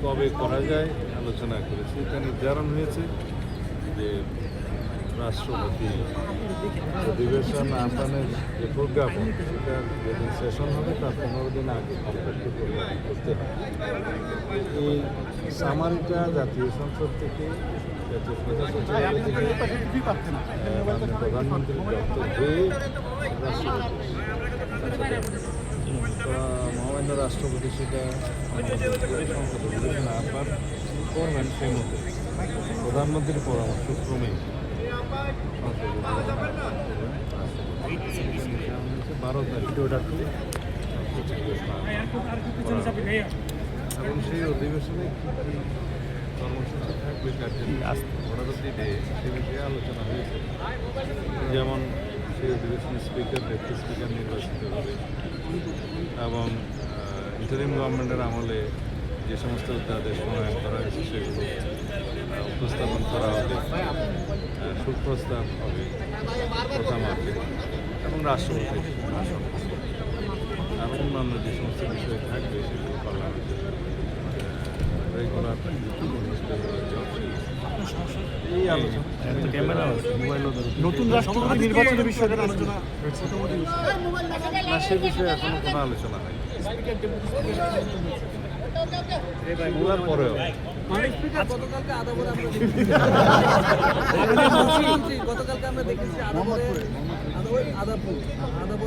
কবে করা যায় আলোচনা করেছি। এটা নির্ধারণ হয়েছে যে রাষ্ট্রপতি অধিবেশন আহ্বানের যে প্রজ্ঞাপন সেটা যেদিন সেশন হবে তার 15 দিন আগে কমপ্লিটলি প্রজ্ঞাপন করতে হবে। এই সামারিটা জাতীয় সংসদ থেকে জাতীয় প্রধান সচিবালয় থেকে মাননীয় প্রধানমন্ত্রীর দপ্তর হয়ে রাষ্ট্রপতি মহামান্য রাষ্ট্রপতি সেটা সংসদ অধিবেশন আহ্বান করবেন সেই মতো প্রধানমন্ত্রীর পরামর্শ ক্রমেই 12 তারিখ এবং সেই অধিবেশনে কী কর্মসূচি থাকবে পরবর্তী ডে সে বিষয়ে আলোচনা হয়েছে। যেমন সেই অধিবেশনে স্পিকার ডেপুটি স্পিকার নির্বাচিত হবে এবং ইন্টারিম গভর্নমেন্টের আমলে যে সমস্ত অধ্যাদেশ প্রণয়ন করা হয়েছে সেগুলো উপস্থাপন করা হবে, সুপ্রস্তাব হবে প্রথম মার্চে এবং রাষ্ট্রপতি ভাষণ আর অন্যান্য যে সমস্ত বিষয় থাকবে সেগুলো পার্লামেন্টের রেগুলার এই আলোচনা। নতুন রাষ্ট্রপতি নির্বাচনের বিষয়ে আলোচনা না, সে বিষয়ে এখনো কোনো আলোচনা হয়নি। এগুলোর পরেও গতকালকে আমরা দেখেছি আদাবরে